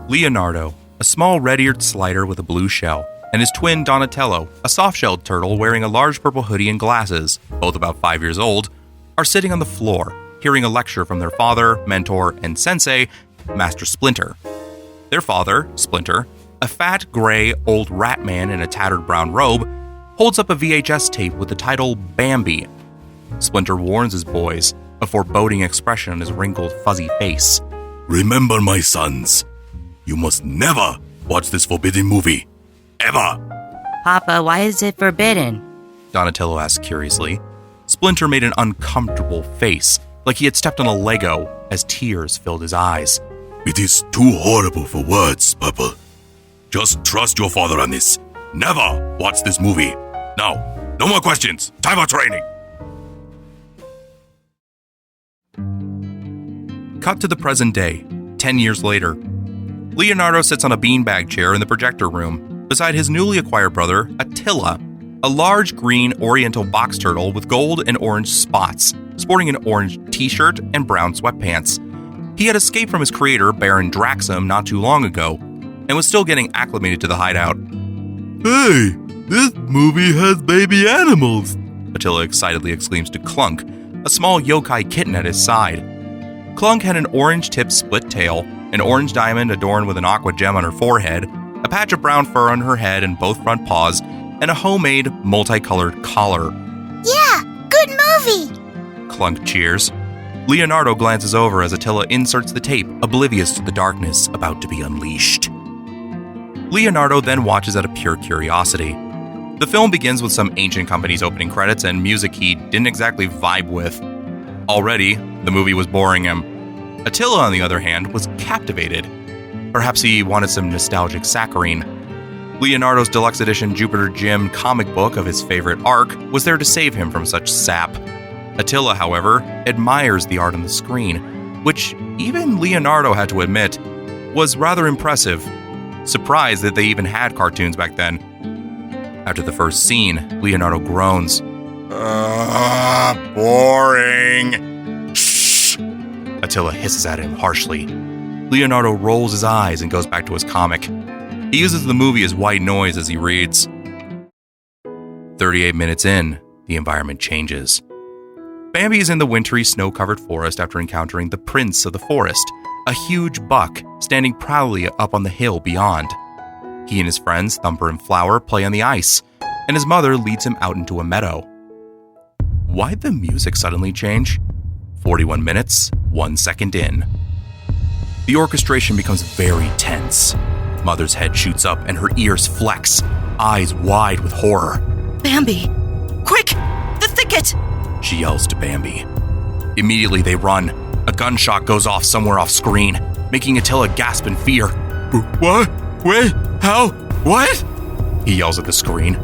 Leonardo, a small red-eared slider with a blue shell, and his twin Donatello, a soft-shelled turtle wearing a large purple hoodie and glasses, both about 5 years old, are sitting on the floor, hearing a lecture from their father, mentor, and sensei, Master Splinter. Their father, Splinter, a fat, gray, old rat man in a tattered brown robe, holds up a VHS tape with the title Bambi. Splinter warns his boys, a foreboding expression on his wrinkled, fuzzy face. Remember, my sons, you must never watch this forbidden movie. Ever! Papa, why is it forbidden? Donatello asked curiously. Splinter made an uncomfortable face, like he had stepped on a Lego, as tears filled his eyes. It is too horrible for words, Purple. Just trust your father on this. Never watch this movie. Now, no more questions. Time for training. Cut to the present day, 10 years later. Leonardo sits on a beanbag chair in the projector room, beside his newly acquired brother, Attila, a large green oriental box turtle with gold and orange spots, sporting an orange t-shirt and brown sweatpants. He had escaped from his creator, Baron Draxum, not too long ago, and was still getting acclimated to the hideout. Hey, this movie has baby animals, Attila excitedly exclaims to Clunk, a small yokai kitten at his side. Clunk had an orange-tipped split tail, an orange diamond adorned with an aqua gem on her forehead, a patch of brown fur on her head and both front paws, and a homemade, multicolored collar. Yeah, good movie! Clunk cheers. Leonardo glances over as Attila inserts the tape, oblivious to the darkness about to be unleashed. Leonardo then watches out of pure curiosity. The film begins with some ancient company's opening credits and music he didn't exactly vibe with. Already, the movie was boring him. Attila, on the other hand, was captivated. Perhaps he wanted some nostalgic saccharine. Leonardo's deluxe edition Jupiter Jim comic book of his favorite arc was there to save him from such sap. Attila, however, admires the art on the screen, which even Leonardo had to admit was rather impressive. Surprised that they even had cartoons back then. After the first scene, Leonardo groans. Boring. Shh! Attila hisses at him harshly. Leonardo rolls his eyes and goes back to his comic. He uses the movie as white noise as he reads. 38 minutes in, the environment changes. Bambi is in the wintry, snow-covered forest after encountering the prince of the forest, a huge buck standing proudly up on the hill beyond. He and his friends, Thumper and Flower, play on the ice, and his mother leads him out into a meadow. Why'd the music suddenly change? 41 minutes, 1 second in. The orchestration becomes very tense. Mother's head shoots up and her ears flex, eyes wide with horror. Bambi! Quick! The thicket! She yells to Bambi. Immediately they run. A gunshot goes off somewhere off screen, making Attila gasp in fear. What? Wait, how? What? He yells at the screen.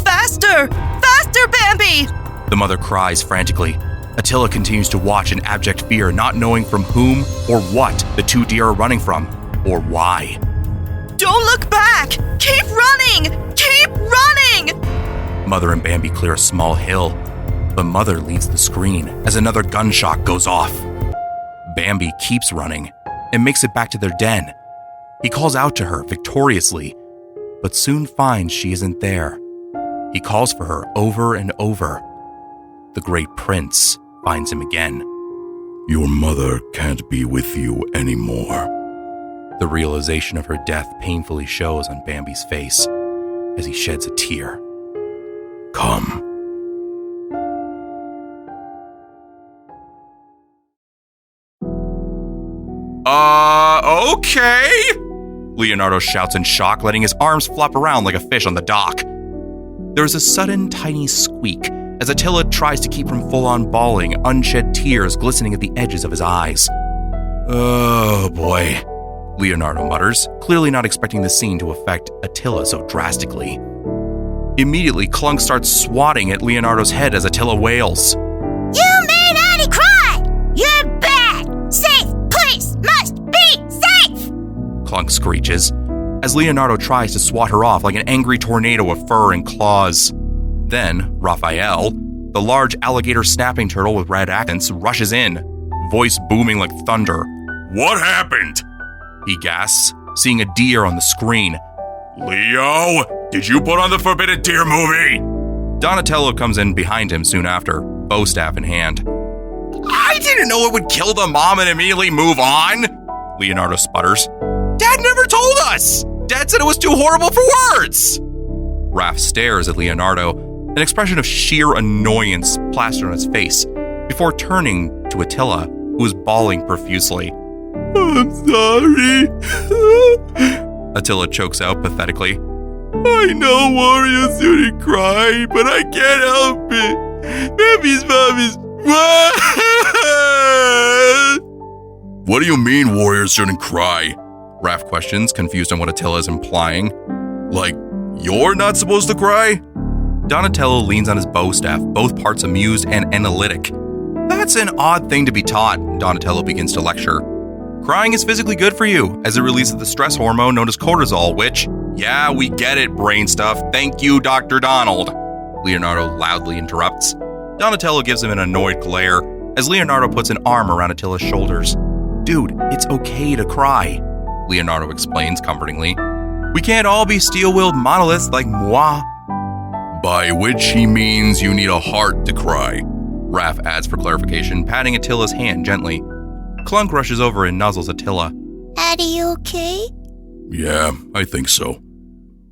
Faster! Faster, Bambi! The mother cries frantically. Attila continues to watch in abject fear, not knowing from whom or what the two deer are running from, or why. Don't look back! Keep running! Keep running! Mother and Bambi clear a small hill, but Mother leaves the screen as another gunshot goes off. Bambi keeps running and makes it back to their den. He calls out to her victoriously, but soon finds she isn't there. He calls for her over and over. The great prince finds him again. Your mother can't be with you anymore. The realization of her death painfully shows on Bambi's face as he sheds a tear. Come. Okay? Leonardo shouts in shock, letting his arms flop around like a fish on the dock. There is a sudden tiny squeak as Attila tries to keep from full-on bawling, unshed tears glistening at the edges of his eyes. Oh boy, Leonardo mutters, clearly not expecting the scene to affect Attila so drastically. Immediately, Clunk starts swatting at Leonardo's head as Attila wails. You made Annie cry! You're bad! Safe place must be safe! Clunk screeches, as Leonardo tries to swat her off like an angry tornado of fur and claws. Then, Raphael, the large alligator snapping turtle with red accents, rushes in, voice booming like thunder. What happened? He gasps, seeing a deer on the screen. Leo, did you put on the Forbidden Deer movie? Donatello comes in behind him soon after, bow staff in hand. I didn't know it would kill the mom and immediately move on. Leonardo sputters. Dad never told us. Dad said it was too horrible for words. Raph stares at Leonardo, an expression of sheer annoyance plastered on his face, before turning to Attila, who is bawling profusely. I'm sorry. Attila chokes out pathetically. I know warriors shouldn't cry, but I can't help it. Bambi's mom is... What do you mean warriors shouldn't cry? Raph questions, confused on what Attila is implying. Like, you're not supposed to cry? Donatello leans on his bow staff, both parts amused and analytic. That's an odd thing to be taught, Donatello begins to lecture. Crying is physically good for you, as it releases the stress hormone known as cortisol, which, yeah, we get it, brain stuff. Thank you, Dr. Donald. Leonardo loudly interrupts. Donatello gives him an annoyed glare, as Leonardo puts an arm around Attila's shoulders. Dude, it's okay to cry, Leonardo explains comfortingly. We can't all be steel-willed monoliths like moi. By which he means you need a heart to cry. Raph adds for clarification, patting Attila's hand gently. Clunk rushes over and nuzzles Attila. Are you okay? Yeah, I think so.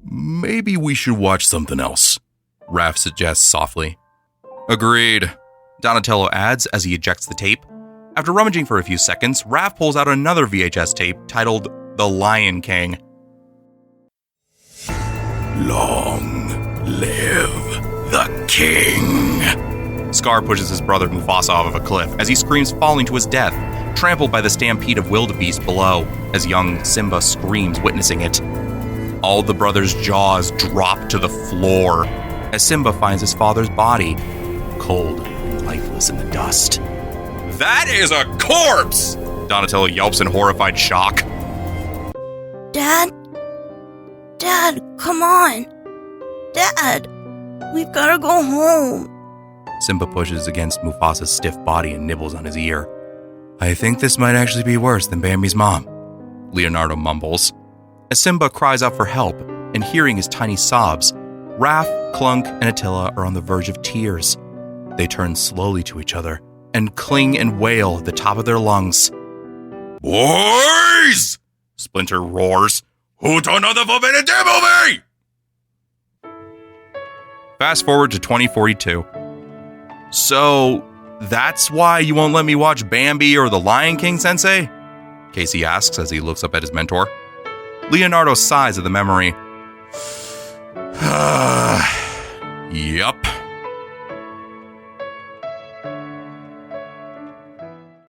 Maybe we should watch something else, Raph suggests softly. Agreed, Donatello adds as he ejects the tape. After rummaging for a few seconds, Raph pulls out another VHS tape titled The Lion King. Long live the king. Scar pushes his brother Mufasa off of a cliff as he screams, falling to his death, trampled by the stampede of wildebeest below, as young Simba screams, witnessing it. All the brothers' jaws drop to the floor as Simba finds his father's body, cold and lifeless in the dust. That is a corpse! Donatello yelps in horrified shock. Dad, come on. Dad, we've gotta go home. Simba pushes against Mufasa's stiff body and nibbles on his ear. I think this might actually be worse than Bambi's mom, Leonardo mumbles. As Simba cries out for help, and hearing his tiny sobs, Raph, Clunk, and Attila are on the verge of tears. They turn slowly to each other and cling and wail at the top of their lungs. Boys! Splinter roars. Who turned on the Forbidden Deer movie? Fast forward to 2042. So, that's why you won't let me watch Bambi or The Lion King, Sensei? Casey asks as he looks up at his mentor. Leonardo sighs at the memory. Yup.